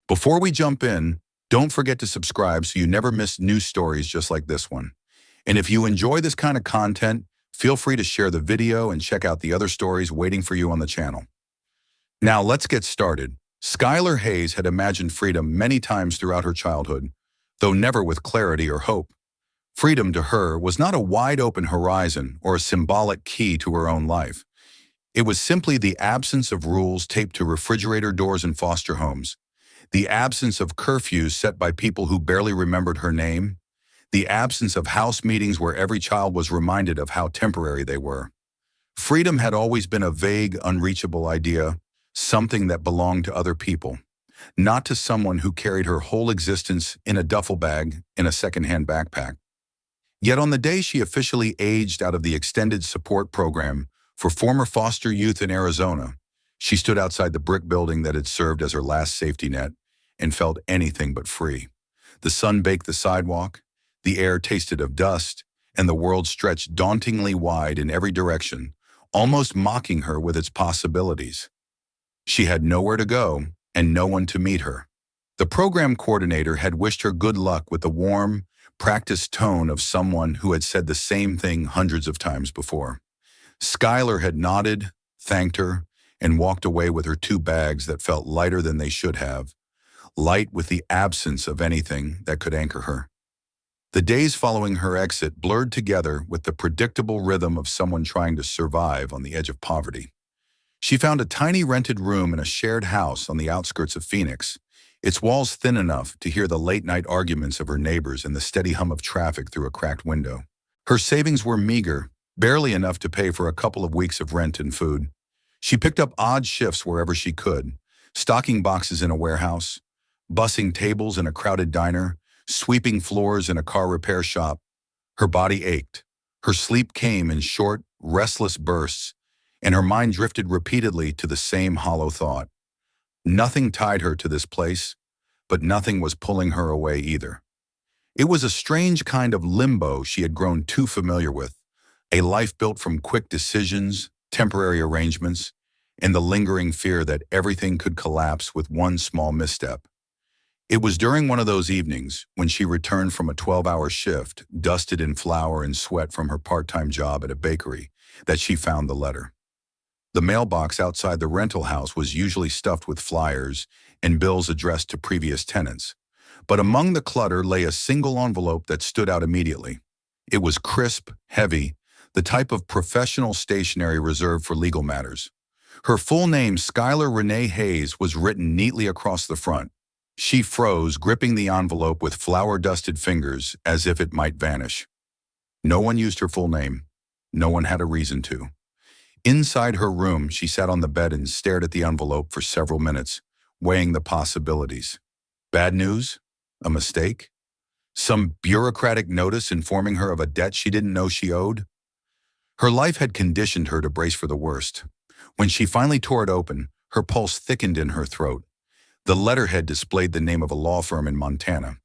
Before we jump in, don't forget to subscribe so you never miss new stories just like this one. And if you enjoy this kind of content, feel free to share the video and check out the other stories waiting for you on the channel. Now let's get started. Skylar Hayes had imagined freedom many times throughout her childhood, though never with clarity or hope. Freedom to her was not a wide-open horizon or a symbolic key to her own life. It was simply the absence of rules taped to refrigerator doors in foster homes, the absence of curfews set by people who barely remembered her name, the absence of house meetings where every child was reminded of how temporary they were. Freedom had always been a vague, unreachable idea, something that belonged to other people, not to someone who carried her whole existence in a duffel bag in a secondhand backpack. Yet on the day she officially aged out of the extended support program for former foster youth in Arizona, she stood outside the brick building that had served as her last safety net and felt anything but free. The sun baked the sidewalk, the air tasted of dust, and the world stretched dauntingly wide in every direction, almost mocking her with its possibilities. She had nowhere to go and no one to meet her. The program coordinator had wished her good luck with the warm, practiced tone of someone who had said the same thing hundreds of times before. Skylar had nodded, thanked her, and walked away with her two bags that felt lighter than they should have, light with the absence of anything that could anchor her. The days following her exit blurred together with the predictable rhythm of someone trying to survive on the edge of poverty. She found a tiny rented room in a shared house on the outskirts of Phoenix, its walls thin enough to hear the late-night arguments of her neighbors and the steady hum of traffic through a cracked window. Her savings were meager, barely enough to pay for a couple of weeks of rent and food. She picked up odd shifts wherever she could, stocking boxes in a warehouse, bussing tables in a crowded diner, sweeping floors in a car repair shop. Her body ached. Her sleep came in short, restless bursts, and her mind drifted repeatedly to the same hollow thought. Nothing tied her to this place, but nothing was pulling her away either. It was a strange kind of limbo she had grown too familiar with, a life built from quick decisions, temporary arrangements, and the lingering fear that everything could collapse with one small misstep. It was during one of those evenings, when she returned from a 12-hour shift, dusted in flour and sweat from her part-time job at a bakery, that she found the letter. The mailbox outside the rental house was usually stuffed with flyers and bills addressed to previous tenants, but among the clutter lay a single envelope that stood out immediately. It was crisp, heavy, the type of professional stationery reserved for legal matters. Her full name, Skylar Renee Hayes, was written neatly across the front. She froze, gripping the envelope with flour-dusted fingers as if it might vanish. No one used her full name. No one had a reason to. Inside her room, she sat on the bed and stared at the envelope for several minutes, weighing the possibilities. Bad news? A mistake? Some bureaucratic notice informing her of a debt she didn't know she owed? Her life had conditioned her to brace for the worst. When she finally tore it open, her pulse thickened in her throat. The letterhead displayed the name of a law firm in Montana.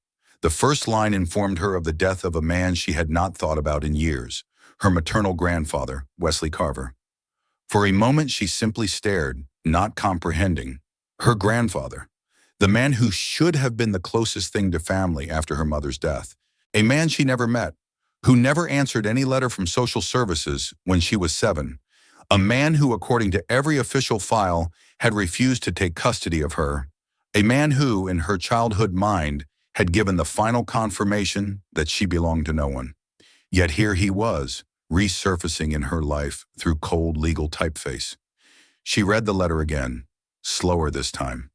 The first line informed her of the death of a man she had not thought about in years, her maternal grandfather, Wesley Carver. For a moment she simply stared, not comprehending. Her grandfather, the man who should have been the closest thing to family after her mother's death, a man she never met, who never answered any letter from social services when she was 7, a man who, according to every official file, had refused to take custody of her, a man who, in her childhood mind, had given the final confirmation that she belonged to no one. Yet here he was, resurfacing in her life through cold legal typeface. She read the letter again, slower this time.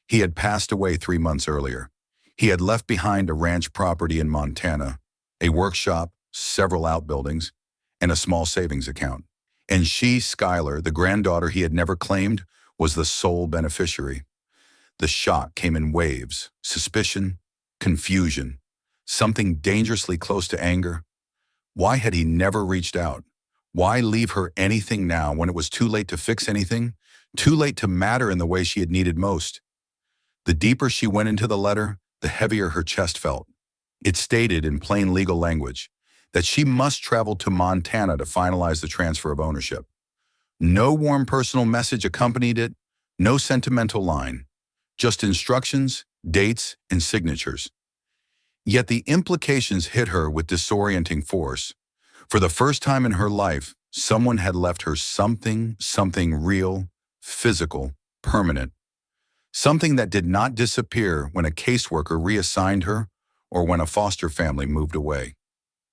He had passed away 3 months earlier. He had left behind a ranch property in Montana, a workshop, several outbuildings, and a small savings account. And she, Skylar, the granddaughter he had never claimed, was the sole beneficiary. The shock came in waves: suspicion, confusion, something dangerously close to anger. Why had he never reached out? Why leave her anything now when it was too late to fix anything, too late to matter in the way she had needed most? The deeper she went into the letter, the heavier her chest felt. It stated in plain legal language that she must travel to Montana to finalize the transfer of ownership. No warm personal message accompanied it, no sentimental line, just instructions dates, and signatures. Yet the implications hit her with disorienting force. For the first time in her life, someone had left her something real, physical, permanent. Something that did not disappear when a caseworker reassigned her or when a foster family moved away.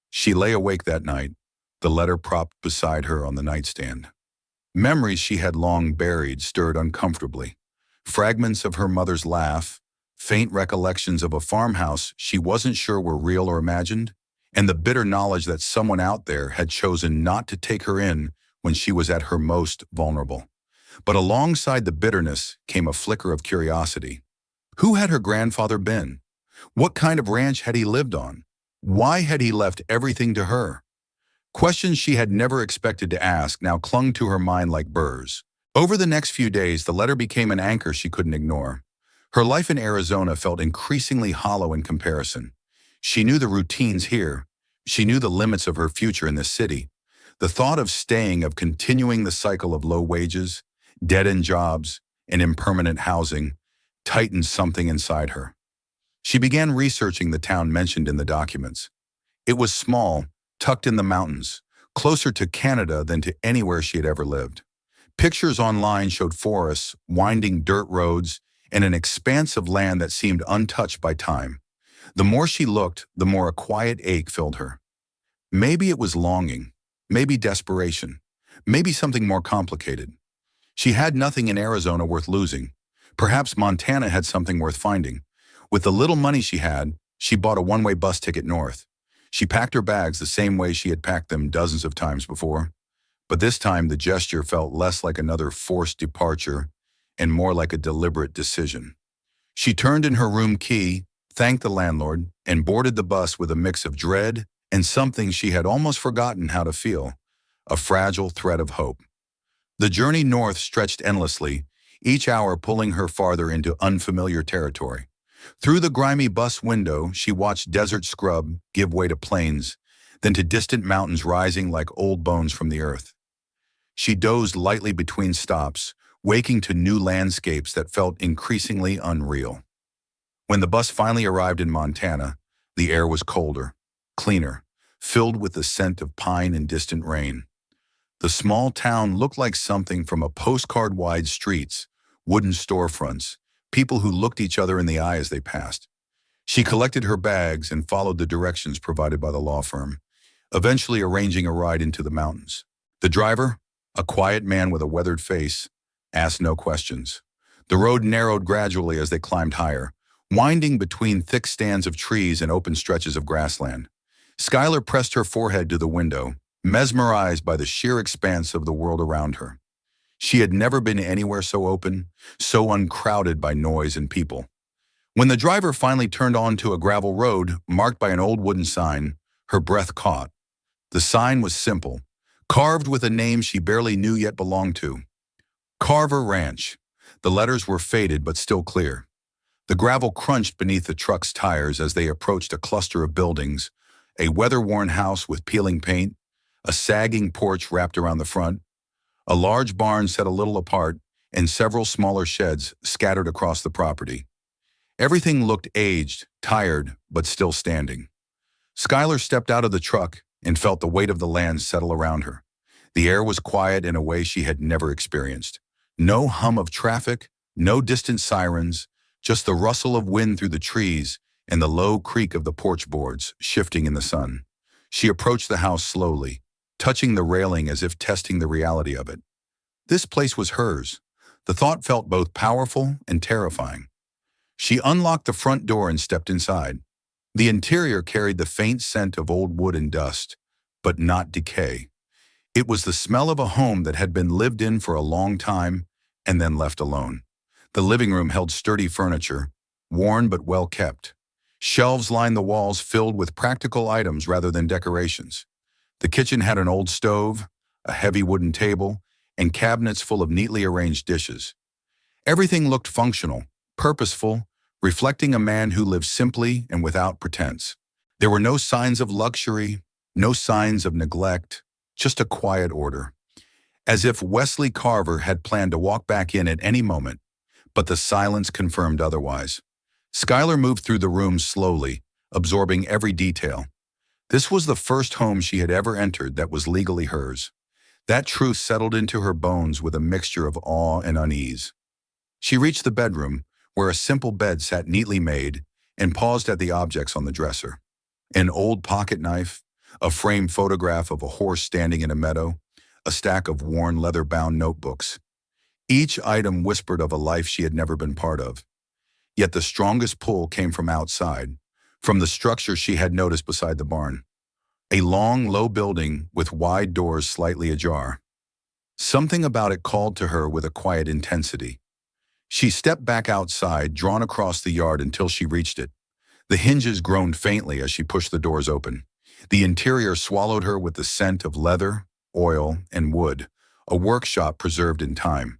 She lay awake that night, the letter propped beside her on the nightstand. Memories she had long buried stirred uncomfortably. Fragments of her mother's laugh, faint recollections of a farmhouse she wasn't sure were real or imagined, and the bitter knowledge that someone out there had chosen not to take her in when she was at her most vulnerable. But alongside the bitterness came a flicker of curiosity. Who had her grandfather been? What kind of ranch had he lived on? Why had he left everything to her? Questions she had never expected to ask now clung to her mind like burrs. Over the next few days, the letter became an anchor she couldn't ignore. Her life in Arizona felt increasingly hollow in comparison. She knew the routines here. She knew the limits of her future in this city. The thought of staying, of continuing the cycle of low wages, dead-end jobs, and impermanent housing tightened something inside her. She began researching the town mentioned in the documents. It was small, tucked in the mountains, closer to Canada than to anywhere she had ever lived. Pictures online showed forests, winding dirt roads, and an expanse of land that seemed untouched by time. The more she looked, the more a quiet ache filled her. Maybe it was longing, maybe desperation, maybe something more complicated. She had nothing in Arizona worth losing. Perhaps Montana had something worth finding. With the little money she had, she bought a one-way bus ticket north. She packed her bags the same way she had packed them dozens of times before. But this time the gesture felt less like another forced departure and more like a deliberate decision. She turned in her room key, thanked the landlord, and boarded the bus with a mix of dread and something she had almost forgotten how to feel, a fragile thread of hope. The journey north stretched endlessly, each hour pulling her farther into unfamiliar territory. Through the grimy bus window, she watched desert scrub give way to plains, then to distant mountains rising like old bones from the earth. She dozed lightly between stops, waking to new landscapes that felt increasingly unreal. When the bus finally arrived in Montana, the air was colder, cleaner, filled with the scent of pine and distant rain. The small town looked like something from a postcard-wide streets, wooden storefronts, people who looked each other in the eye as they passed. She collected her bags and followed the directions provided by the law firm, eventually arranging a ride into the mountains. The driver, a quiet man with a weathered face, asked no questions. The road narrowed gradually as they climbed higher, winding between thick stands of trees and open stretches of grassland. Skylar pressed her forehead to the window, mesmerized by the sheer expanse of the world around her. She had never been anywhere so open, so uncrowded by noise and people. When the driver finally turned onto a gravel road marked by an old wooden sign, her breath caught. The sign was simple, carved with a name she barely knew yet belonged to. Carver Ranch. The letters were faded but still clear. The gravel crunched beneath the truck's tires as they approached a cluster of buildings, a weather-worn house with peeling paint, a sagging porch wrapped around the front, a large barn set a little apart, and several smaller sheds scattered across the property. Everything looked aged, tired, but still standing. Skylar stepped out of the truck and felt the weight of the land settle around her. The air was quiet in a way she had never experienced. No hum of traffic, no distant sirens, just the rustle of wind through the trees and the low creak of the porch boards shifting in the sun. She approached the house slowly, touching the railing as if testing the reality of it. This place was hers. The thought felt both powerful and terrifying. She unlocked the front door and stepped inside. The interior carried the faint scent of old wood and dust, but not decay. It was the smell of a home that had been lived in for a long time and then left alone. The living room held sturdy furniture, worn but well kept. Shelves lined the walls filled with practical items rather than decorations. The kitchen had an old stove, a heavy wooden table, and cabinets full of neatly arranged dishes. Everything looked functional, purposeful, reflecting a man who lived simply and without pretense. There were no signs of luxury, no signs of neglect, just a quiet order. As if Wesley Carver had planned to walk back in at any moment, but the silence confirmed otherwise. Skylar moved through the room slowly, absorbing every detail. This was the first home she had ever entered that was legally hers. That truth settled into her bones with a mixture of awe and unease. She reached the bedroom, where a simple bed sat neatly made, and paused at the objects on the dresser. An old pocket knife, a framed photograph of a horse standing in a meadow, a stack of worn leather-bound notebooks. Each item whispered of a life she had never been part of. Yet the strongest pull came from outside, from the structure she had noticed beside the barn. A long, low building with wide doors slightly ajar. Something about it called to her with a quiet intensity. She stepped back outside, drawn across the yard until she reached it. The hinges groaned faintly as she pushed the doors open. The interior swallowed her with the scent of leather, oil, and wood, a workshop preserved in time.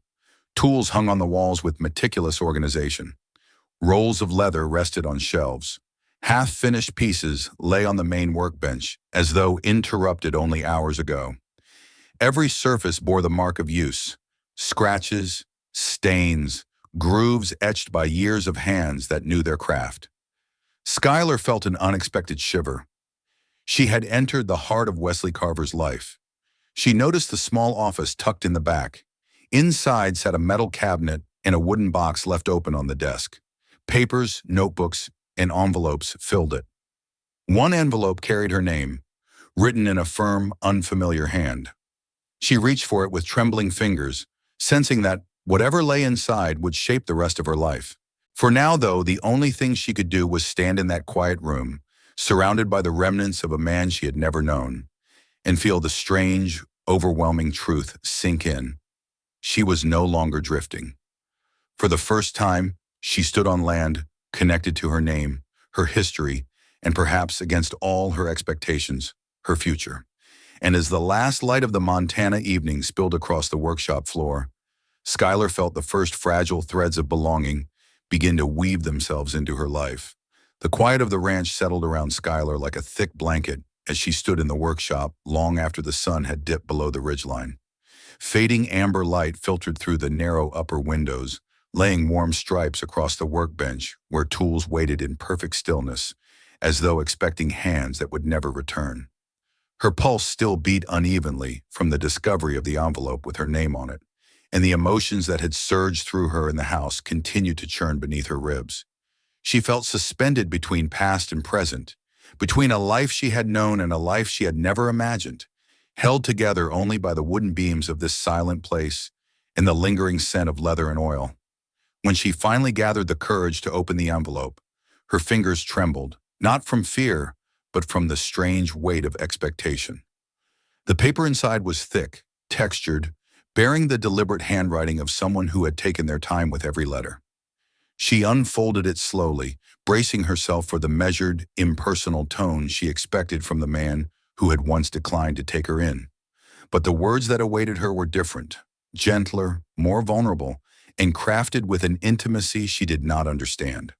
Tools hung on the walls with meticulous organization. Rolls of leather rested on shelves. Half-finished pieces lay on the main workbench, as though interrupted only hours ago. Every surface bore the mark of use: scratches, stains, grooves etched by years of hands that knew their craft. Skylar felt an unexpected shiver. She had entered the heart of Wesley Carver's life. She noticed the small office tucked in the back. Inside sat a metal cabinet and a wooden box left open on the desk. Papers, notebooks, and envelopes filled it. One envelope carried her name, written in a firm, unfamiliar hand. She reached for it with trembling fingers, sensing that whatever lay inside would shape the rest of her life. For now, though, the only thing she could do was stand in that quiet room, surrounded by the remnants of a man she had never known, and feel the strange, overwhelming truth sink in. She was no longer drifting. For the first time, she stood on land, connected to her name, her history, and perhaps against all her expectations, her future. And as the last light of the Montana evening spilled across the workshop floor, Skylar felt the first fragile threads of belonging begin to weave themselves into her life. The quiet of the ranch settled around Skylar like a thick blanket as she stood in the workshop long after the sun had dipped below the ridgeline. Fading amber light filtered through the narrow upper windows, laying warm stripes across the workbench where tools waited in perfect stillness, as though expecting hands that would never return. Her pulse still beat unevenly from the discovery of the envelope with her name on it, and the emotions that had surged through her in the house continued to churn beneath her ribs. She felt suspended between past and present, between a life she had known and a life she had never imagined, held together only by the wooden beams of this silent place and the lingering scent of leather and oil. When she finally gathered the courage to open the envelope, her fingers trembled, not from fear, but from the strange weight of expectation. The paper inside was thick, textured, bearing the deliberate handwriting of someone who had taken their time with every letter. She unfolded it slowly, bracing herself for the measured, impersonal tone she expected from the man who had once declined to take her in. But the words that awaited her were different, gentler, more vulnerable, and crafted with an intimacy she did not understand.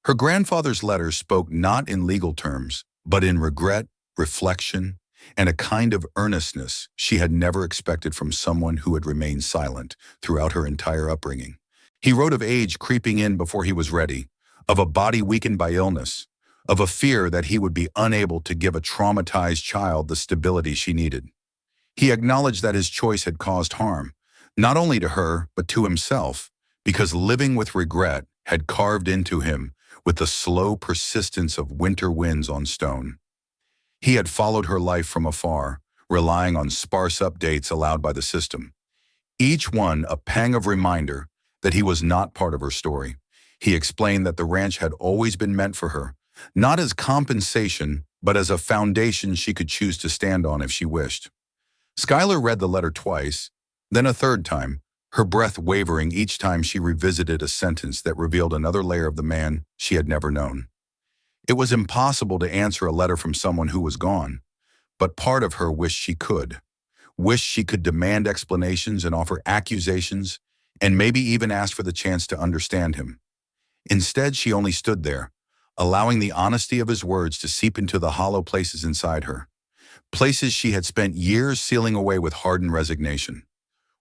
Her grandfather's letter spoke not in legal terms, but in regret, reflection, and a kind of earnestness she had never expected from someone who had remained silent throughout her entire upbringing. He wrote of age creeping in before he was ready, of a body weakened by illness, of a fear that he would be unable to give a traumatized child the stability she needed. He acknowledged that his choice had caused harm, not only to her, but to himself, because living with regret had carved into him with the slow persistence of winter winds on stone. He had followed her life from afar, relying on sparse updates allowed by the system, each one a pang of reminder that he was not part of her story. He explained that the ranch had always been meant for her, not as compensation, but as a foundation she could choose to stand on if she wished. Skylar read the letter twice, then a third time, her breath wavering each time she revisited a sentence that revealed another layer of the man she had never known. It was impossible to answer a letter from someone who was gone, but part of her wished she could demand explanations and offer accusations, and maybe even ask for the chance to understand him. Instead, she only stood there, allowing the honesty of his words to seep into the hollow places inside her, places she had spent years sealing away with hardened resignation.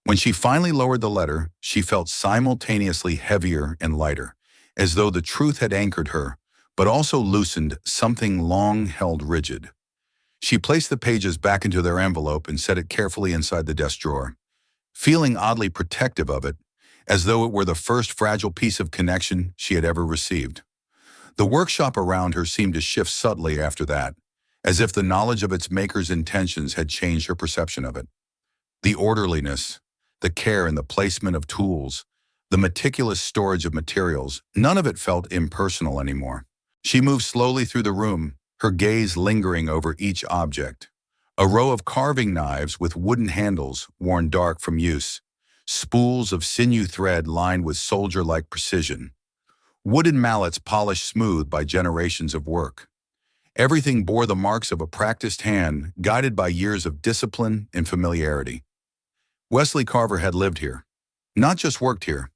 When she finally lowered the letter, she felt simultaneously heavier and lighter, as though the truth had anchored her, but also loosened something long held rigid. She placed the pages back into their envelope and set it carefully inside the desk drawer, feeling oddly protective of it, as though it were the first fragile piece of connection she had ever received. The workshop around her seemed to shift subtly after that, as if the knowledge of its maker's intentions had changed her perception of it. The orderliness, the care and the placement of tools, the meticulous storage of materials, none of it felt impersonal anymore. She moved slowly through the room, her gaze lingering over each object. A row of carving knives with wooden handles worn dark from use, spools of sinew thread lined with soldier-like precision, wooden mallets polished smooth by generations of work. Everything bore the marks of a practiced hand, guided by years of discipline and familiarity. Wesley Carver had lived here, not just worked here.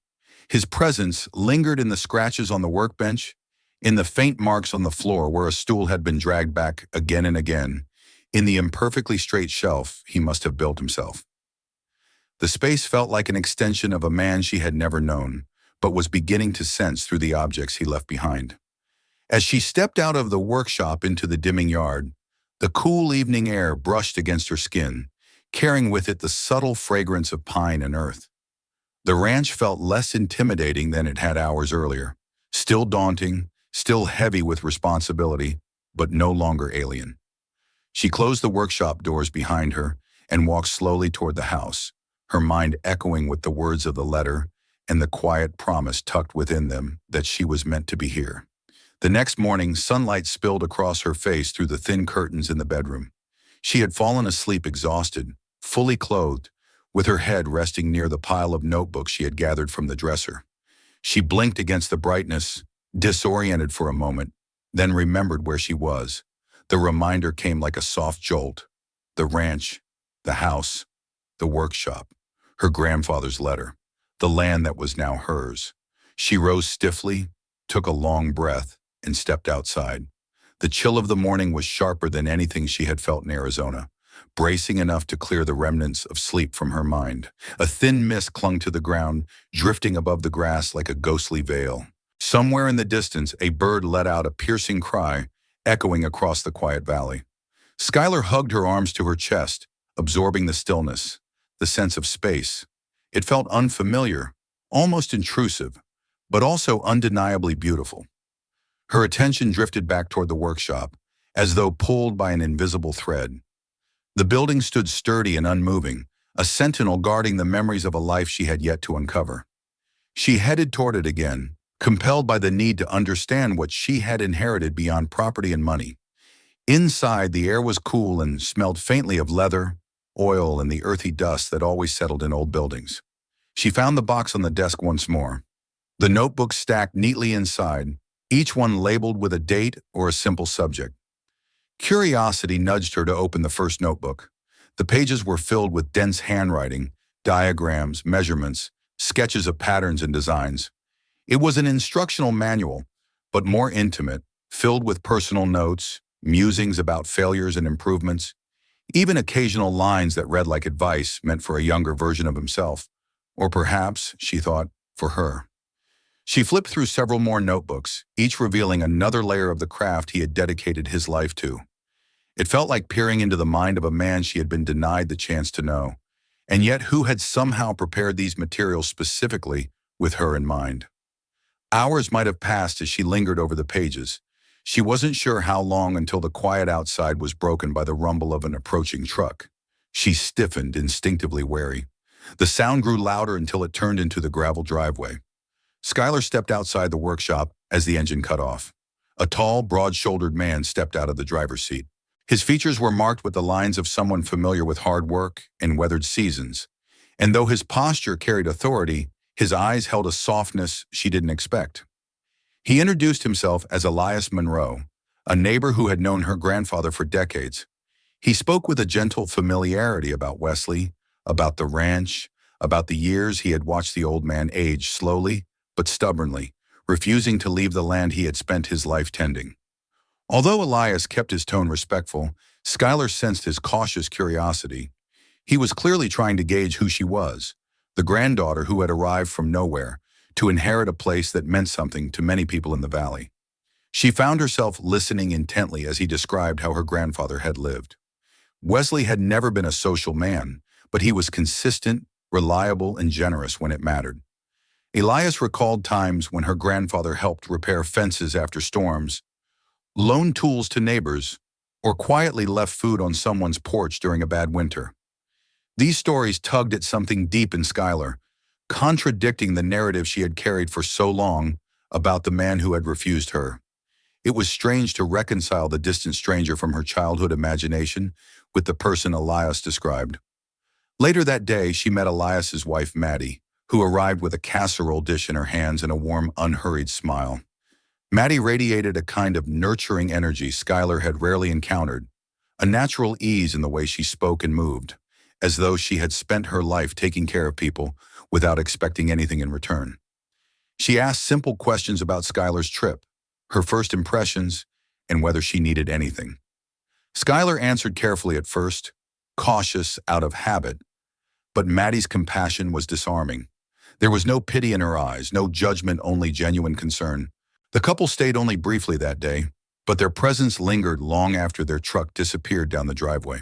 His presence lingered in the scratches on the workbench, in the faint marks on the floor where a stool had been dragged back again and again, in the imperfectly straight shelf he must have built himself. The space felt like an extension of a man she had never known, but was beginning to sense through the objects he left behind. As she stepped out of the workshop into the dimming yard, the cool evening air brushed against her skin, carrying with it the subtle fragrance of pine and earth. The ranch felt less intimidating than it had hours earlier, still daunting, still heavy with responsibility, but no longer alien. She closed the workshop doors behind her and walked slowly toward the house, her mind echoing with the words of the letter and the quiet promise tucked within them that she was meant to be here. The next morning, sunlight spilled across her face through the thin curtains in the bedroom. She had fallen asleep exhausted, fully clothed, with her head resting near the pile of notebooks she had gathered from the dresser. She blinked against the brightness, disoriented for a moment, then remembered where she was. The reminder came like a soft jolt. The ranch, the house, the workshop, her grandfather's letter, the land that was now hers. She rose stiffly, took a long breath, and stepped outside. The chill of the morning was sharper than anything she had felt in Arizona, bracing enough to clear the remnants of sleep from her mind. A thin mist clung to the ground, drifting above the grass like a ghostly veil. Somewhere in the distance, a bird let out a piercing cry, echoing across the quiet valley. Skylar hugged her arms to her chest, absorbing the stillness, the sense of space. It felt unfamiliar, almost intrusive, but also undeniably beautiful. Her attention drifted back toward the workshop, as though pulled by an invisible thread. The building stood sturdy and unmoving, a sentinel guarding the memories of a life she had yet to uncover. She headed toward it again, compelled by the need to understand what she had inherited beyond property and money. Inside, the air was cool and smelled faintly of leather, oil, and the earthy dust that always settled in old buildings. She found the box on the desk once more. The notebooks stacked neatly inside, each one labeled with a date or a simple subject. Curiosity nudged her to open the first notebook. The pages were filled with dense handwriting, diagrams, measurements, sketches of patterns and designs. It was an instructional manual, but more intimate, filled with personal notes, musings about failures and improvements, even occasional lines that read like advice meant for a younger version of himself, or perhaps, she thought, for her. She flipped through several more notebooks, each revealing another layer of the craft he had dedicated his life to. It felt like peering into the mind of a man she had been denied the chance to know, and yet who had somehow prepared these materials specifically with her in mind. Hours might have passed as she lingered over the pages. She wasn't sure how long until the quiet outside was broken by the rumble of an approaching truck. She stiffened, instinctively wary. The sound grew louder until it turned into the gravel driveway. Skylar stepped outside the workshop as the engine cut off. A tall, broad-shouldered man stepped out of the driver's seat. His features were marked with the lines of someone familiar with hard work and weathered seasons, and though his posture carried authority, his eyes held a softness she didn't expect. He introduced himself as Elias Monroe, a neighbor who had known her grandfather for decades. He spoke with a gentle familiarity about Wesley, about the ranch, about the years he had watched the old man age slowly but stubbornly, refusing to leave the land he had spent his life tending. Although Elias kept his tone respectful, Skylar sensed his cautious curiosity. He was clearly trying to gauge who she was, the granddaughter who had arrived from nowhere, to inherit a place that meant something to many people in the valley. She found herself listening intently as he described how her grandfather had lived. Wesley had never been a social man, but he was consistent, reliable, and generous when it mattered. Elias recalled times when her grandfather helped repair fences after storms, loaned tools to neighbors, or quietly left food on someone's porch during a bad winter. These stories tugged at something deep in Skylar, contradicting the narrative she had carried for so long about the man who had refused her. It was strange to reconcile the distant stranger from her childhood imagination with the person Elias described. Later that day, she met Elias's wife, Maddie, who arrived with a casserole dish in her hands and a warm, unhurried smile. Maddie radiated a kind of nurturing energy Skylar had rarely encountered, a natural ease in the way she spoke and moved, as though she had spent her life taking care of people without expecting anything in return. She asked simple questions about Skylar's trip, her first impressions, and whether she needed anything. Skylar answered carefully at first, cautious out of habit, but Maddie's compassion was disarming. There was no pity in her eyes, no judgment, only genuine concern. The couple stayed only briefly that day, but their presence lingered long after their truck disappeared down the driveway.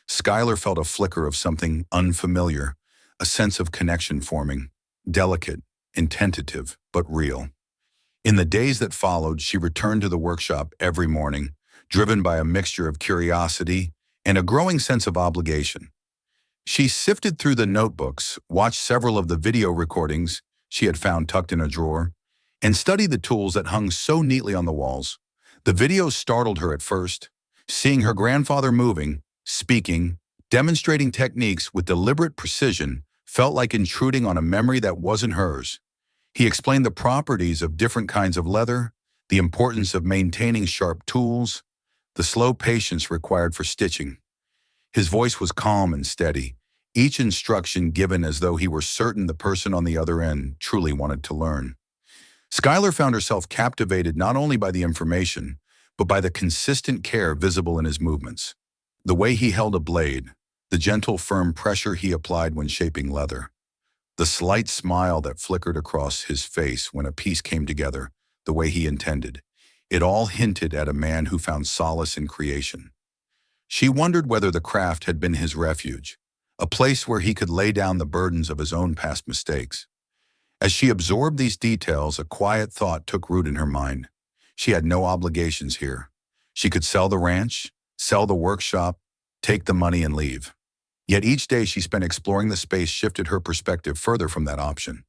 Skylar felt a flicker of something unfamiliar, a sense of connection forming, delicate and tentative, but real. In the days that followed, she returned to the workshop every morning, driven by a mixture of curiosity and a growing sense of obligation. She sifted through the notebooks, watched several of the video recordings she had found tucked in a drawer, and studied the tools that hung so neatly on the walls. The videos startled her at first. Seeing her grandfather moving, speaking, demonstrating techniques with deliberate precision felt like intruding on a memory that wasn't hers. He explained the properties of different kinds of leather, the importance of maintaining sharp tools, the slow patience required for stitching. His voice was calm and steady, each instruction given as though he were certain the person on the other end truly wanted to learn. Skylar found herself captivated not only by the information, but by the consistent care visible in his movements. The way he held a blade, the gentle, firm pressure he applied when shaping leather, the slight smile that flickered across his face when a piece came together the way he intended. It all hinted at a man who found solace in creation. She wondered whether the craft had been his refuge, a place where he could lay down the burdens of his own past mistakes. As she absorbed these details, a quiet thought took root in her mind. She had no obligations here. She could sell the ranch, sell the workshop, take the money and leave. Yet each day she spent exploring the space shifted her perspective further from that option.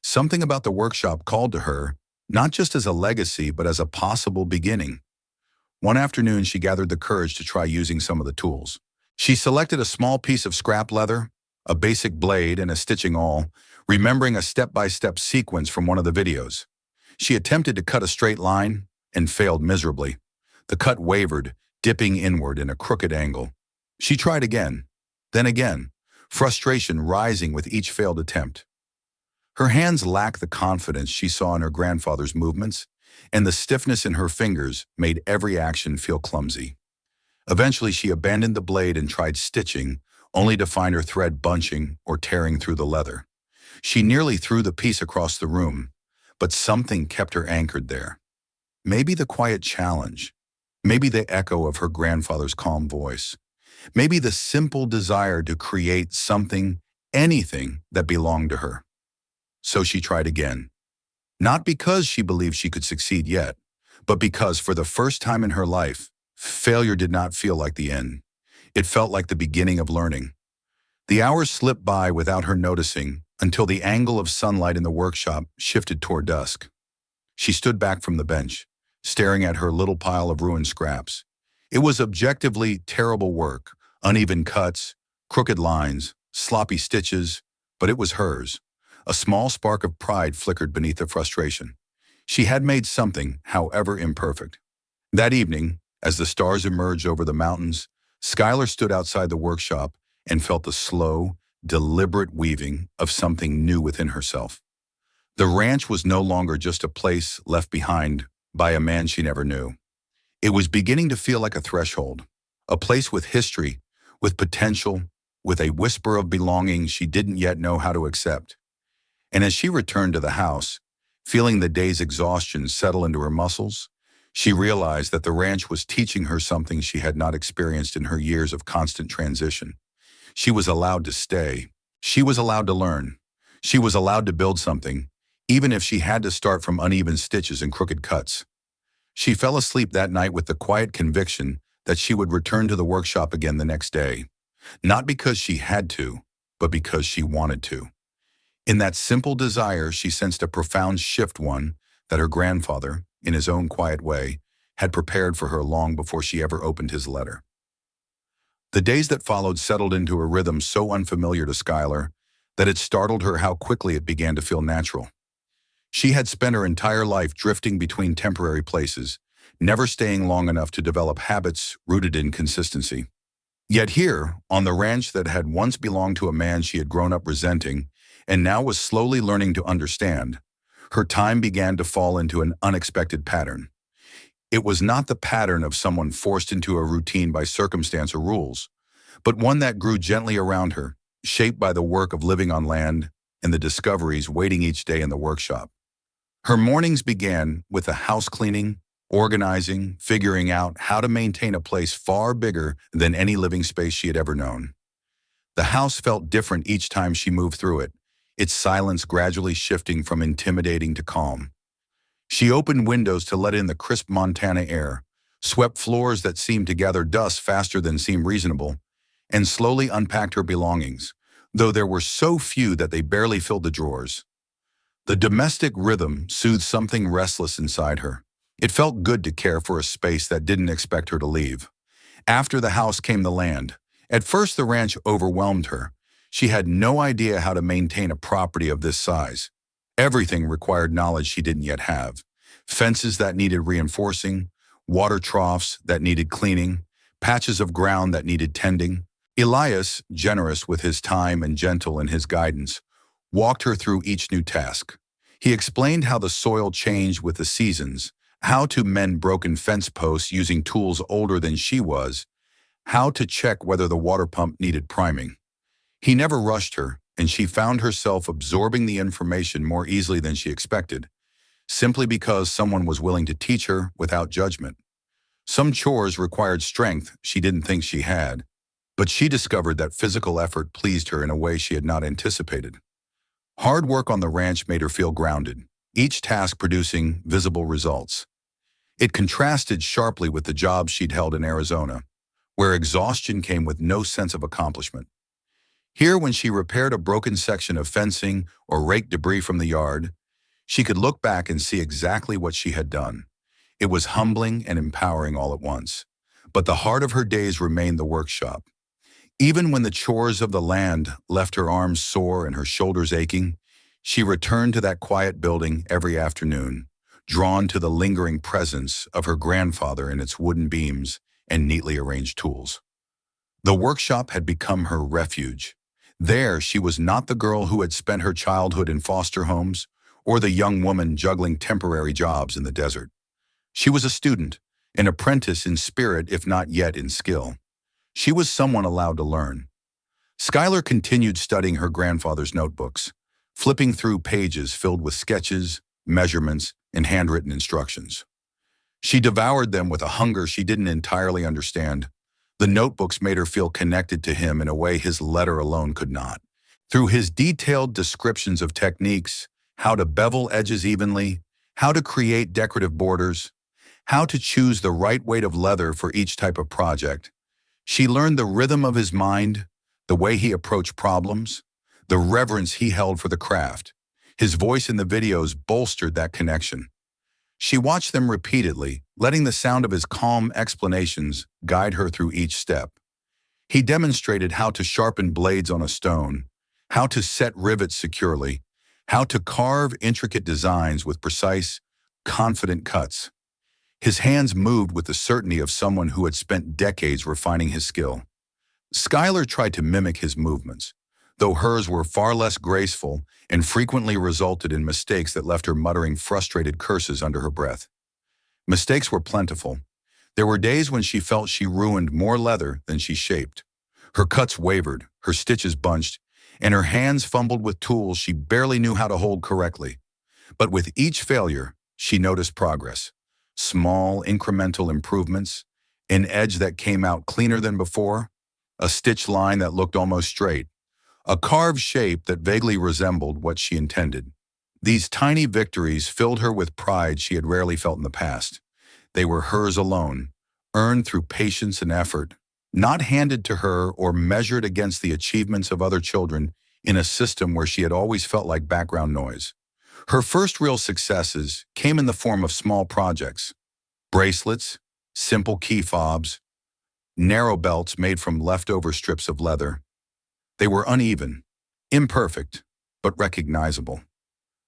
Something about the workshop called to her, not just as a legacy, but as a possible beginning. One afternoon, she gathered the courage to try using some of the tools. She selected a small piece of scrap leather, a basic blade, and a stitching awl, remembering a step-by-step sequence from one of the videos. She attempted to cut a straight line and failed miserably. The cut wavered, dipping inward in a crooked angle. She tried again, then again, frustration rising with each failed attempt. Her hands lacked the confidence she saw in her grandfather's movements, and the stiffness in her fingers made every action feel clumsy. Eventually, she abandoned the blade and tried stitching, only to find her thread bunching or tearing through the leather. She nearly threw the piece across the room, but something kept her anchored there. Maybe the quiet challenge, maybe the echo of her grandfather's calm voice, maybe the simple desire to create something, anything that belonged to her. So she tried again. Not because she believed she could succeed yet, but because for the first time in her life, failure did not feel like the end. It felt like the beginning of learning. The hours slipped by without her noticing until the angle of sunlight in the workshop shifted toward dusk. She stood back from the bench, staring at her little pile of ruined scraps. It was objectively terrible work, uneven cuts, crooked lines, sloppy stitches, but it was hers. A small spark of pride flickered beneath the frustration. She had made something, however imperfect. That evening, as the stars emerged over the mountains, Skylar stood outside the workshop and felt the slow, deliberate weaving of something new within herself. The ranch was no longer just a place left behind by a man she never knew. It was beginning to feel like a threshold, a place with history, with potential, with a whisper of belonging she didn't yet know how to accept. And as she returned to the house, feeling the day's exhaustion settle into her muscles, she realized that the ranch was teaching her something she had not experienced in her years of constant transition. She was allowed to stay. She was allowed to learn. She was allowed to build something, even if she had to start from uneven stitches and crooked cuts. She fell asleep that night with the quiet conviction that she would return to the workshop again the next day, not because she had to, but because she wanted to. In that simple desire, she sensed a profound shift, one that her grandfather, in his own quiet way, had prepared for her long before she ever opened his letter. The days that followed settled into a rhythm so unfamiliar to Skylar that it startled her how quickly it began to feel natural. She had spent her entire life drifting between temporary places, never staying long enough to develop habits rooted in consistency. Yet here, on the ranch that had once belonged to a man she had grown up resenting and now was slowly learning to understand, her time began to fall into an unexpected pattern. It was not the pattern of someone forced into a routine by circumstance or rules, but one that grew gently around her, shaped by the work of living on land and the discoveries waiting each day in the workshop. Her mornings began with the house cleaning, organizing, figuring out how to maintain a place far bigger than any living space she had ever known. The house felt different each time she moved through it, its silence gradually shifting from intimidating to calm. She opened windows to let in the crisp Montana air, swept floors that seemed to gather dust faster than seemed reasonable, and slowly unpacked her belongings, though there were so few that they barely filled the drawers. The domestic rhythm soothed something restless inside her. It felt good to care for a space that didn't expect her to leave. After the house came the land. At first, the ranch overwhelmed her. She had no idea how to maintain a property of this size. Everything required knowledge she didn't yet have. Fences that needed reinforcing, water troughs that needed cleaning, patches of ground that needed tending. Elias, generous with his time and gentle in his guidance, walked her through each new task. He explained how the soil changed with the seasons, how to mend broken fence posts using tools older than she was, how to check whether the water pump needed priming. He never rushed her, and she found herself absorbing the information more easily than she expected, simply because someone was willing to teach her without judgment. Some chores required strength she didn't think she had, but she discovered that physical effort pleased her in a way she had not anticipated. Hard work on the ranch made her feel grounded, each task producing visible results. It contrasted sharply with the jobs she'd held in Arizona, where exhaustion came with no sense of accomplishment. Here, when she repaired a broken section of fencing or raked debris from the yard, she could look back and see exactly what she had done. It was humbling and empowering all at once. But the heart of her days remained the workshop. Even when the chores of the land left her arms sore and her shoulders aching, she returned to that quiet building every afternoon, drawn to the lingering presence of her grandfather in its wooden beams and neatly arranged tools. The workshop had become her refuge. There, she was not the girl who had spent her childhood in foster homes or the young woman juggling temporary jobs in the desert. She was a student, an apprentice in spirit if not yet in skill. She was someone allowed to learn. Skylar continued studying her grandfather's notebooks, flipping through pages filled with sketches, measurements, and handwritten instructions. She devoured them with a hunger she didn't entirely understand. The notebooks made her feel connected to him in a way his letter alone could not. Through his detailed descriptions of techniques, how to bevel edges evenly, how to create decorative borders, how to choose the right weight of leather for each type of project, she learned the rhythm of his mind, the way he approached problems, the reverence he held for the craft. His voice in the videos bolstered that connection. She watched them repeatedly, letting the sound of his calm explanations guide her through each step. He demonstrated how to sharpen blades on a stone, how to set rivets securely, how to carve intricate designs with precise, confident cuts. His hands moved with the certainty of someone who had spent decades refining his skill. Skylar tried to mimic his movements, though hers were far less graceful and frequently resulted in mistakes that left her muttering frustrated curses under her breath. Mistakes were plentiful. There were days when she felt she ruined more leather than she shaped. Her cuts wavered, her stitches bunched, and her hands fumbled with tools she barely knew how to hold correctly. But with each failure, she noticed progress. Small, incremental improvements, an edge that came out cleaner than before, a stitch line that looked almost straight, a carved shape that vaguely resembled what she intended. These tiny victories filled her with pride she had rarely felt in the past. They were hers alone, earned through patience and effort, not handed to her or measured against the achievements of other children in a system where she had always felt like background noise. Her first real successes came in the form of small projects: bracelets, simple key fobs, narrow belts made from leftover strips of leather. They were uneven, imperfect, but recognizable.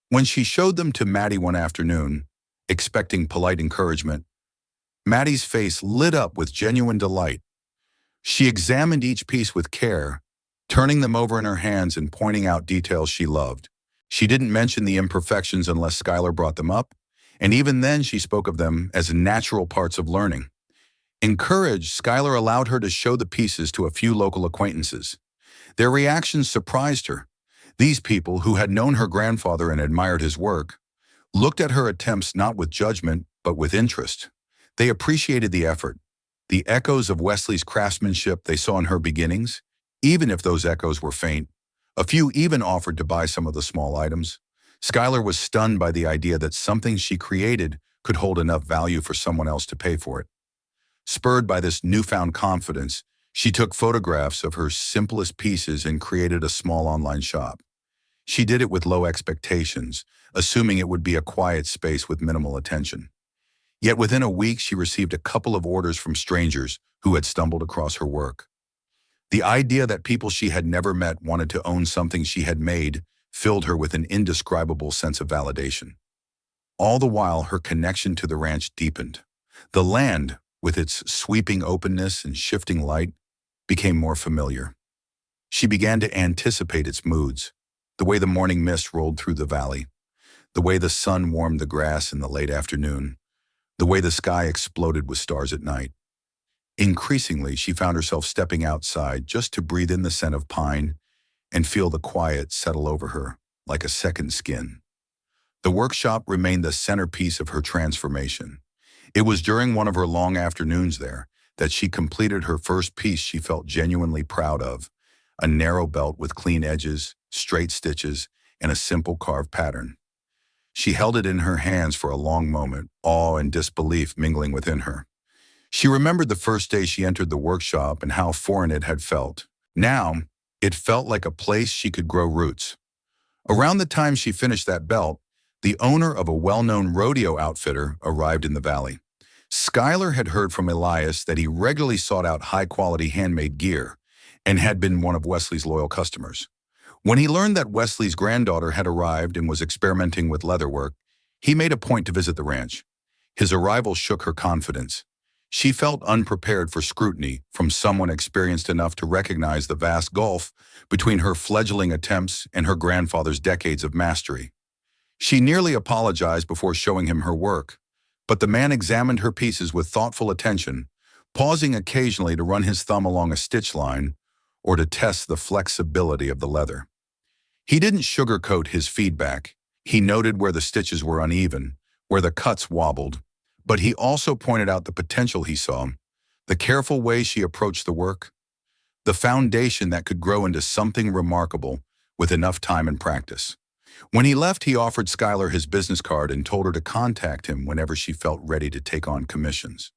When she showed them to Maddie one afternoon, expecting polite encouragement, Maddie's face lit up with genuine delight. She examined each piece with care, turning them over in her hands and pointing out details she loved. She didn't mention the imperfections unless Skylar brought them up, and even then she spoke of them as natural parts of learning. Encouraged, Skylar allowed her to show the pieces to a few local acquaintances. Their reactions surprised her. These people, who had known her grandfather and admired his work, looked at her attempts not with judgment, but with interest. They appreciated the effort, the echoes of Wesley's craftsmanship they saw in her beginnings, even if those echoes were faint. A few even offered to buy some of the small items. Skylar was stunned by the idea that something she created could hold enough value for someone else to pay for it. Spurred by this newfound confidence, she took photographs of her simplest pieces and created a small online shop. She did it with low expectations, assuming it would be a quiet space with minimal attention. Yet within a week, she received a couple of orders from strangers who had stumbled across her work. The idea that people she had never met wanted to own something she had made filled her with an indescribable sense of validation. All the while, her connection to the ranch deepened. The land, with its sweeping openness and shifting light, became more familiar. She began to anticipate its moods, the way the morning mist rolled through the valley, the way the sun warmed the grass in the late afternoon, the way the sky exploded with stars at night. Increasingly, she found herself stepping outside just to breathe in the scent of pine and feel the quiet settle over her like a second skin. The workshop remained the centerpiece of her transformation. It was during one of her long afternoons there that she completed her first piece she felt genuinely proud of: a narrow belt with clean edges, straight stitches, and a simple carved pattern. She held it in her hands for a long moment, awe and disbelief mingling within her. She remembered the first day she entered the workshop and how foreign it had felt. Now, it felt like a place she could grow roots. Around the time she finished that belt, the owner of a well-known rodeo outfitter arrived in the valley. Skylar had heard from Elias that he regularly sought out high-quality handmade gear and had been one of Wesley's loyal customers. When he learned that Wesley's granddaughter had arrived and was experimenting with leatherwork, he made a point to visit the ranch. His arrival shook her confidence. She felt unprepared for scrutiny from someone experienced enough to recognize the vast gulf between her fledgling attempts and her grandfather's decades of mastery. She nearly apologized before showing him her work, but the man examined her pieces with thoughtful attention, pausing occasionally to run his thumb along a stitch line or to test the flexibility of the leather. He didn't sugarcoat his feedback. He noted where the stitches were uneven, where the cuts wobbled, but he also pointed out the potential he saw, the careful way she approached the work, the foundation that could grow into something remarkable with enough time and practice. When he left, he offered Skylar his business card and told her to contact him whenever she felt ready to take on commissions.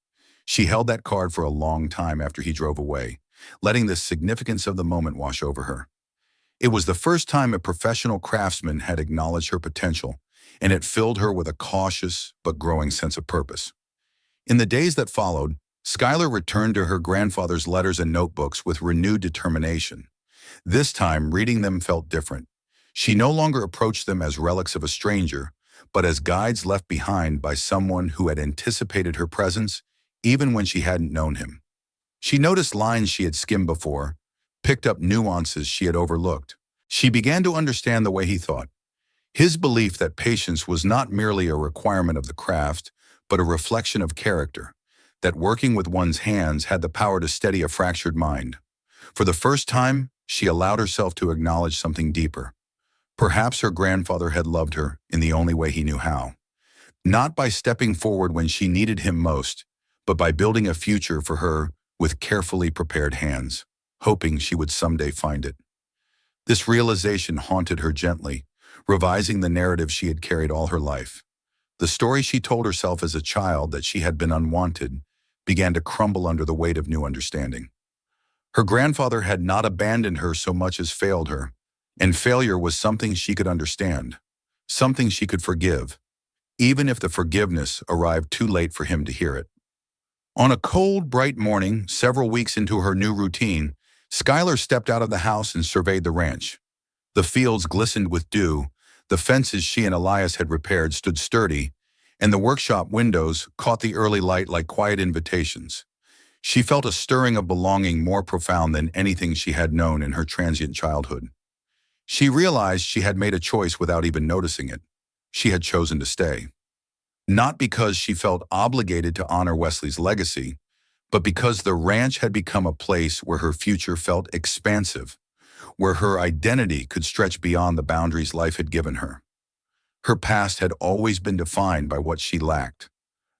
She held that card for a long time after he drove away, letting the significance of the moment wash over her. It was the first time a professional craftsman had acknowledged her potential, and it filled her with a cautious but growing sense of purpose. In the days that followed, Skylar returned to her grandfather's letters and notebooks with renewed determination. This time, reading them felt different. She no longer approached them as relics of a stranger, but as guides left behind by someone who had anticipated her presence, even when she hadn't known him. She noticed lines she had skimmed before, picked up nuances she had overlooked. She began to understand the way he thought. His belief that patience was not merely a requirement of the craft, but a reflection of character, that working with one's hands had the power to steady a fractured mind. For the first time, she allowed herself to acknowledge something deeper. Perhaps her grandfather had loved her in the only way he knew how. Not by stepping forward when she needed him most, but by building a future for her with carefully prepared hands, hoping she would someday find it. This realization haunted her gently, revising the narrative she had carried all her life. The story she told herself as a child that she had been unwanted began to crumble under the weight of new understanding. Her grandfather had not abandoned her so much as failed her, and failure was something she could understand, something she could forgive, even if the forgiveness arrived too late for him to hear it. On a cold, bright morning, several weeks into her new routine, Skylar stepped out of the house and surveyed the ranch. The fields glistened with dew, the fences she and Elias had repaired stood sturdy, and the workshop windows caught the early light like quiet invitations. She felt a stirring of belonging more profound than anything she had known in her transient childhood. She realized she had made a choice without even noticing it. She had chosen to stay. Not because she felt obligated to honor Wesley's legacy, but because the ranch had become a place where her future felt expansive, where her identity could stretch beyond the boundaries life had given her. Her past had always been defined by what she lacked.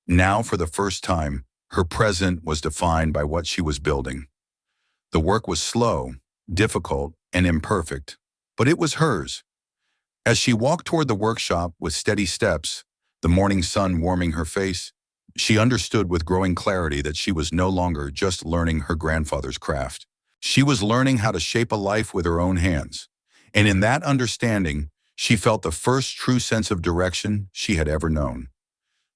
Now, for the first time, her present was defined by what she was building. The work was slow, difficult, and imperfect, but it was hers. As she walked toward the workshop with steady steps, the morning sun warming her face, she understood with growing clarity that she was no longer just learning her grandfather's craft. She was learning how to shape a life with her own hands. And in that understanding, she felt the first true sense of direction she had ever known.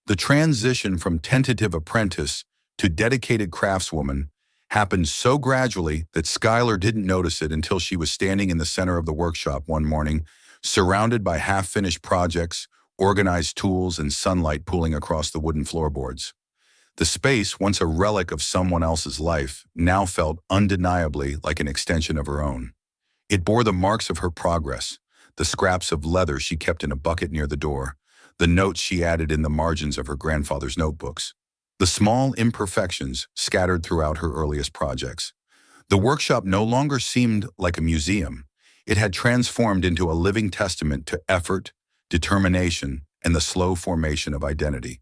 The transition from tentative apprentice to dedicated craftswoman happened so gradually that Skylar didn't notice it until she was standing in the center of the workshop one morning, surrounded by half-finished projects, organized tools, and sunlight pooling across the wooden floorboards. The space, once a relic of someone else's life, now felt undeniably like an extension of her own. It bore the marks of her progress, the scraps of leather she kept in a bucket near the door, the notes she added in the margins of her grandfather's notebooks, the small imperfections scattered throughout her earliest projects. The workshop no longer seemed like a museum. It had transformed into a living testament to effort, determination, and the slow formation of identity.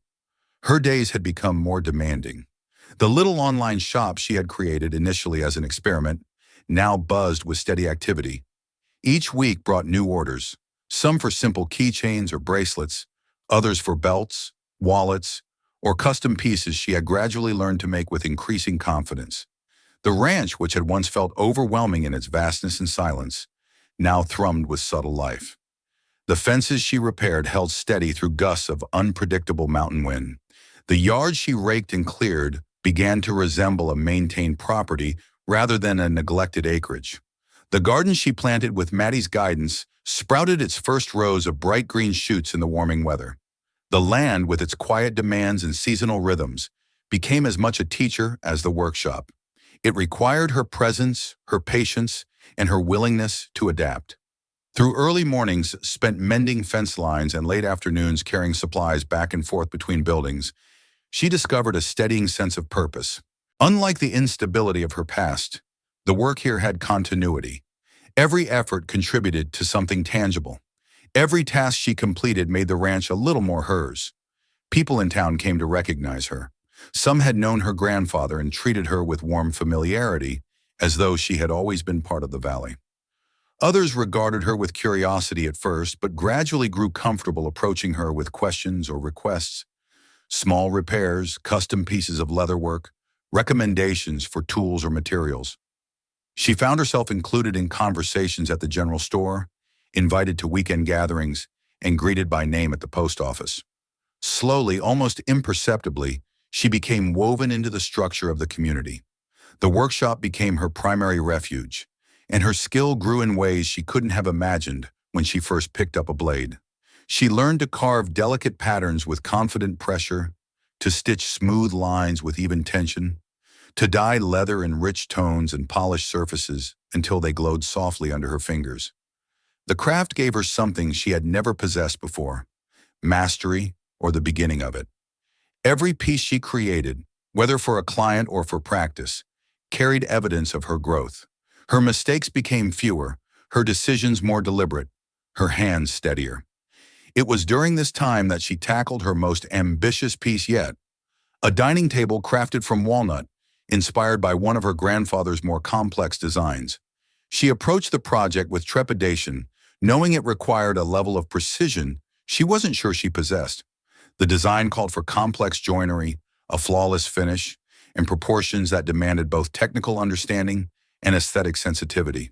Her days had become more demanding. The little online shop she had created initially as an experiment now buzzed with steady activity. Each week brought new orders, some for simple keychains or bracelets, others for belts, wallets, or custom pieces she had gradually learned to make with increasing confidence. The ranch, which had once felt overwhelming in its vastness and silence, now thrummed with subtle life. The fences she repaired held steady through gusts of unpredictable mountain wind. The yard she raked and cleared began to resemble a maintained property rather than a neglected acreage. The garden she planted with Maddie's guidance sprouted its first rows of bright green shoots in the warming weather. The land, with its quiet demands and seasonal rhythms, became as much a teacher as the workshop. It required her presence, her patience, and her willingness to adapt. Through early mornings spent mending fence lines and late afternoons carrying supplies back and forth between buildings, she discovered a steadying sense of purpose. Unlike the instability of her past, the work here had continuity. Every effort contributed to something tangible. Every task she completed made the ranch a little more hers. People in town came to recognize her. Some had known her grandfather and treated her with warm familiarity, as though she had always been part of the valley. Others regarded her with curiosity at first, but gradually grew comfortable approaching her with questions or requests. Small repairs, custom pieces of leatherwork, recommendations for tools or materials. She found herself included in conversations at the general store, invited to weekend gatherings, and greeted by name at the post office. Slowly, almost imperceptibly, she became woven into the structure of the community. The workshop became her primary refuge, and her skill grew in ways she couldn't have imagined when she first picked up a blade. She learned to carve delicate patterns with confident pressure, to stitch smooth lines with even tension, to dye leather in rich tones and polish surfaces until they glowed softly under her fingers. The craft gave her something she had never possessed before, mastery or the beginning of it. Every piece she created, whether for a client or for practice, carried evidence of her growth. Her mistakes became fewer, her decisions more deliberate, her hands steadier. It was during this time that she tackled her most ambitious piece yet, a dining table crafted from walnut, inspired by one of her grandfather's more complex designs. She approached the project with trepidation, knowing it required a level of precision she wasn't sure she possessed. The design called for complex joinery, a flawless finish, and proportions that demanded both technical understanding and aesthetic sensitivity.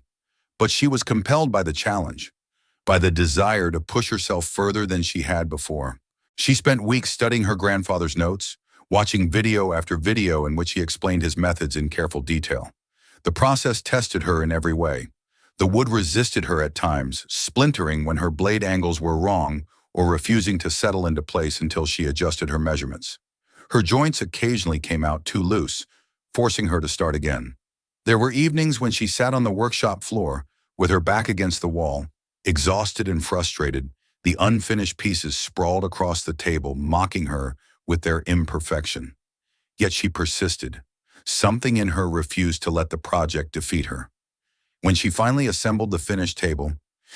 But she was compelled by the challenge, by the desire to push herself further than she had before. She spent weeks studying her grandfather's notes, watching video after video in which he explained his methods in careful detail. The process tested her in every way. The wood resisted her at times, splintering when her blade angles were wrong or refusing to settle into place until she adjusted her measurements. Her joints occasionally came out too loose, forcing her to start again. There were evenings when she sat on the workshop floor, with her back against the wall, exhausted and frustrated, the unfinished pieces sprawled across the table, mocking her with their imperfection. Yet she persisted. Something in her refused to let the project defeat her. When she finally assembled the finished table,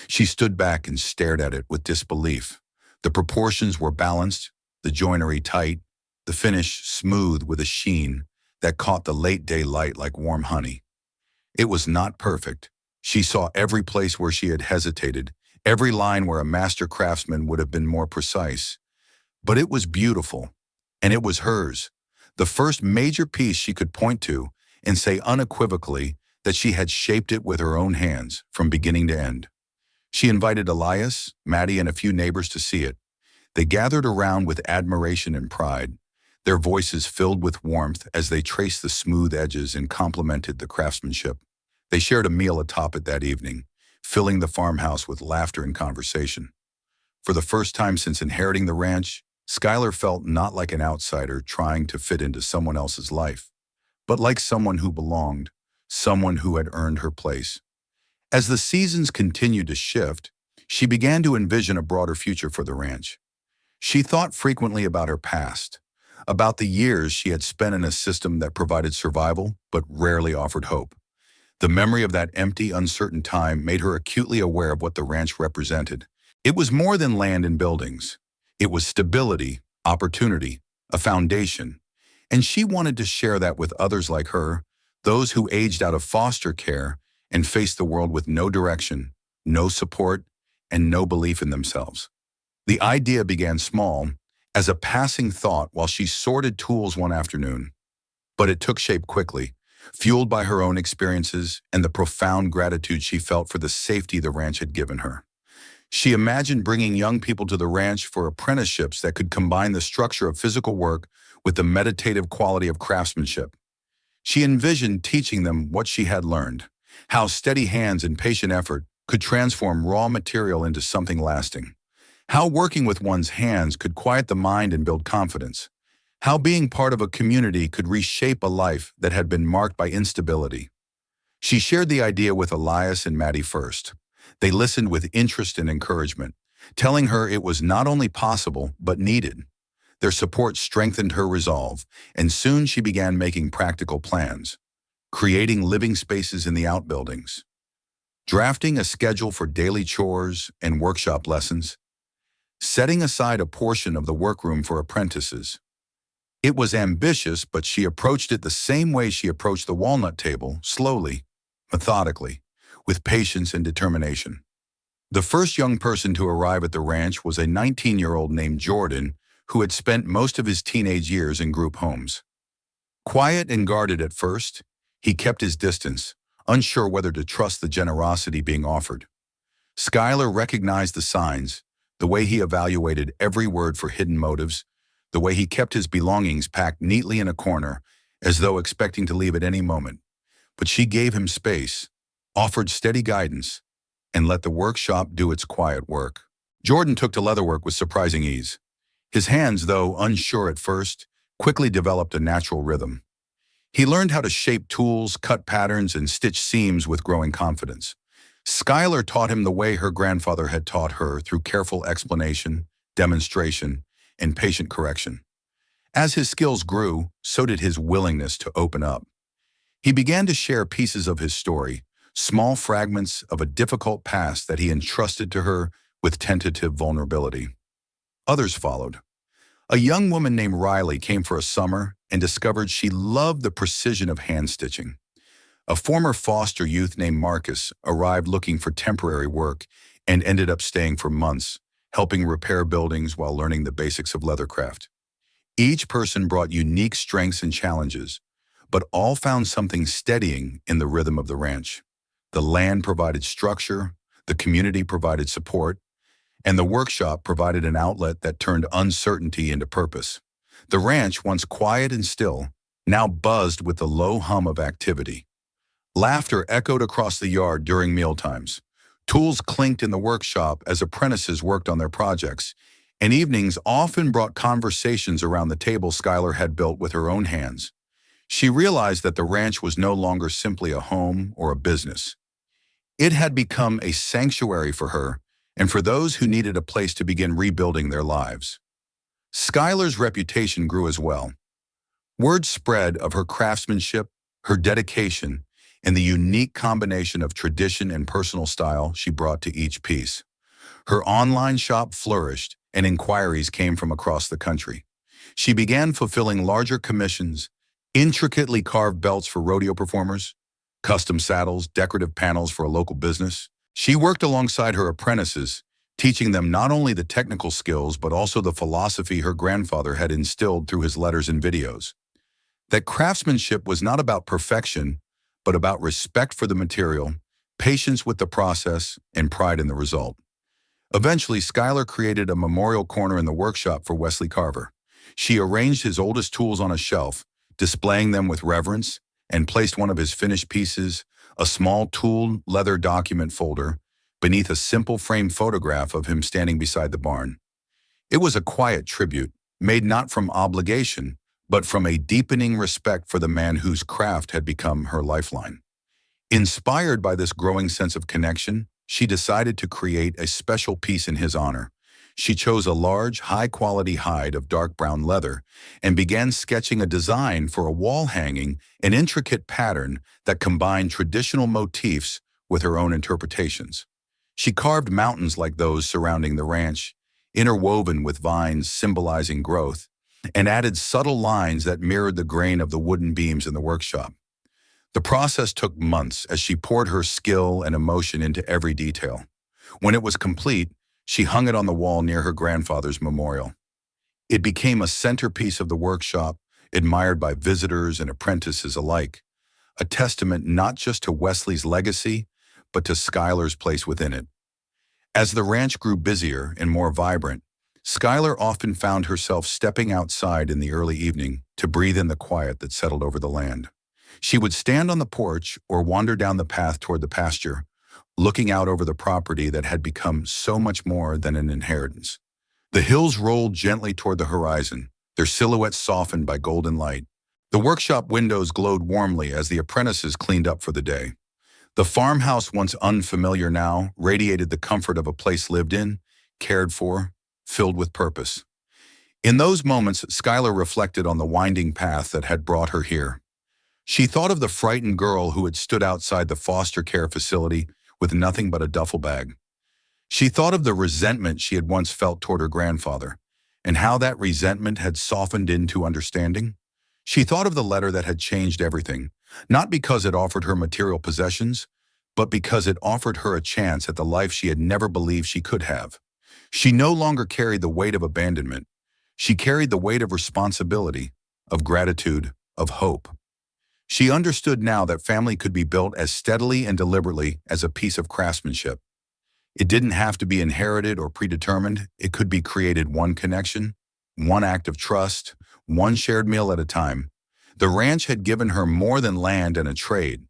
she stood back and stared at it with disbelief. The proportions were balanced, the joinery tight, the finish smooth with a sheen that caught the late-day light like warm honey. It was not perfect. She saw every place where she had hesitated, every line where a master craftsman would have been more precise. But it was beautiful, and it was hers, the first major piece she could point to and say unequivocally that she had shaped it with her own hands from beginning to end. She invited Elias, Maddie, and a few neighbors to see it. They gathered around with admiration and pride, their voices filled with warmth as they traced the smooth edges and complimented the craftsmanship. They shared a meal atop it that evening, filling the farmhouse with laughter and conversation. For the first time since inheriting the ranch, Skylar felt not like an outsider trying to fit into someone else's life, but like someone who belonged, someone who had earned her place. As the seasons continued to shift, she began to envision a broader future for the ranch. She thought frequently about her past, about the years she had spent in a system that provided survival but rarely offered hope. The memory of that empty, uncertain time made her acutely aware of what the ranch represented. It was more than land and buildings. It was stability, opportunity, a foundation. And she wanted to share that with others like her, those who aged out of foster care and faced the world with no direction, no support, and no belief in themselves. The idea began small, as a passing thought while she sorted tools one afternoon. But it took shape quickly, fueled by her own experiences and the profound gratitude she felt for the safety the ranch had given her. She imagined bringing young people to the ranch for apprenticeships that could combine the structure of physical work with the meditative quality of craftsmanship. She envisioned teaching them what she had learned, how steady hands and patient effort could transform raw material into something lasting, how working with one's hands could quiet the mind and build confidence, how being part of a community could reshape a life that had been marked by instability. She shared the idea with Elias and Maddie first. They listened with interest and encouragement, telling her it was not only possible, but needed. Their support strengthened her resolve, and soon she began making practical plans, creating living spaces in the outbuildings, drafting a schedule for daily chores and workshop lessons, setting aside a portion of the workroom for apprentices. It was ambitious, but she approached it the same way she approached the walnut table, slowly, methodically, with patience and determination. The first young person to arrive at the ranch was a 19-year-old named Jordan, who had spent most of his teenage years in group homes. Quiet and guarded at first, he kept his distance, unsure whether to trust the generosity being offered. Skylar recognized the signs, the way he evaluated every word for hidden motives, the way he kept his belongings packed neatly in a corner, as though expecting to leave at any moment. But she gave him space, offered steady guidance, and let the workshop do its quiet work. Jordan took to leatherwork with surprising ease. His hands, though unsure at first, quickly developed a natural rhythm. He learned how to shape tools, cut patterns, and stitch seams with growing confidence. Skylar taught him the way her grandfather had taught her, through careful explanation, demonstration, and patient correction. As his skills grew, so did his willingness to open up. He began to share pieces of his story, small fragments of a difficult past that he entrusted to her with tentative vulnerability. Others followed. A young woman named Riley came for a summer and discovered she loved the precision of hand stitching. A former foster youth named Marcus arrived looking for temporary work and ended up staying for months, helping repair buildings while learning the basics of leathercraft. Each person brought unique strengths and challenges, but all found something steadying in the rhythm of the ranch. The land provided structure, the community provided support, and the workshop provided an outlet that turned uncertainty into purpose. The ranch, once quiet and still, now buzzed with the low hum of activity. Laughter echoed across the yard during mealtimes. Tools clinked in the workshop as apprentices worked on their projects, and evenings often brought conversations around the table Skylar had built with her own hands. She realized that the ranch was no longer simply a home or a business. It had become a sanctuary for her and for those who needed a place to begin rebuilding their lives. Skylar's reputation grew as well. Word spread of her craftsmanship, her dedication, and the unique combination of tradition and personal style she brought to each piece. Her online shop flourished, and inquiries came from across the country. She began fulfilling larger commissions, intricately carved belts for rodeo performers, custom saddles, decorative panels for a local business. She worked alongside her apprentices, teaching them not only the technical skills but also the philosophy her grandfather had instilled through his letters and videos. That craftsmanship was not about perfection, but about respect for the material, patience with the process, and pride in the result. Eventually, Skylar created a memorial corner in the workshop for Wesley Carver. She arranged his oldest tools on a shelf, displaying them with reverence, and placed one of his finished pieces, a small tooled leather document folder, beneath a simple framed photograph of him standing beside the barn. It was a quiet tribute, made not from obligation, but from a deepening respect for the man whose craft had become her lifeline. Inspired by this growing sense of connection, she decided to create a special piece in his honor. She chose a large, high-quality hide of dark brown leather and began sketching a design for a wall hanging, an intricate pattern that combined traditional motifs with her own interpretations. She carved mountains like those surrounding the ranch, interwoven with vines symbolizing growth, and added subtle lines that mirrored the grain of the wooden beams in the workshop. The process took months as she poured her skill and emotion into every detail. When it was complete, she hung it on the wall near her grandfather's memorial. It became a centerpiece of the workshop, admired by visitors and apprentices alike, a testament not just to Wesley's legacy, but to Skylar's place within it. As the ranch grew busier and more vibrant, Skylar often found herself stepping outside in the early evening to breathe in the quiet that settled over the land. She would stand on the porch or wander down the path toward the pasture, looking out over the property that had become so much more than an inheritance. The hills rolled gently toward the horizon, their silhouettes softened by golden light. The workshop windows glowed warmly as the apprentices cleaned up for the day. The farmhouse, once unfamiliar now, radiated the comfort of a place lived in, cared for, filled with purpose. In those moments, Skylar reflected on the winding path that had brought her here. She thought of the frightened girl who had stood outside the foster care facility with nothing but a duffel bag. She thought of the resentment she had once felt toward her grandfather, and how that resentment had softened into understanding. She thought of the letter that had changed everything, not because it offered her material possessions, but because it offered her a chance at the life she had never believed she could have. She no longer carried the weight of abandonment. She carried the weight of responsibility, of gratitude, of hope. She understood now that family could be built as steadily and deliberately as a piece of craftsmanship. It didn't have to be inherited or predetermined. It could be created one connection, one act of trust, one shared meal at a time. The ranch had given her more than land and a trade.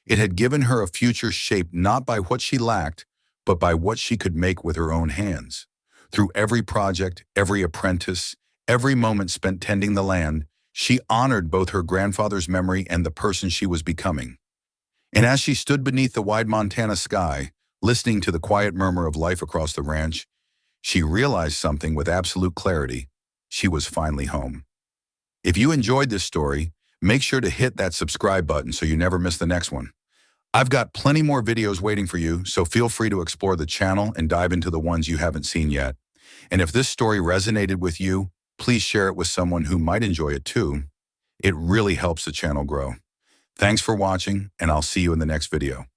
It had given her a future shaped not by what she lacked, but by what she could make with her own hands. Through every project, every apprentice, every moment spent tending the land, she honored both her grandfather's memory and the person she was becoming. And as she stood beneath the wide Montana sky, listening to the quiet murmur of life across the ranch, she realized something with absolute clarity. She was finally home. If you enjoyed this story, make sure to hit that subscribe button so you never miss the next one. I've got plenty more videos waiting for you, so feel free to explore the channel and dive into the ones you haven't seen yet. And if this story resonated with you, please share it with someone who might enjoy it too. It really helps the channel grow. Thanks for watching, and I'll see you in the next video.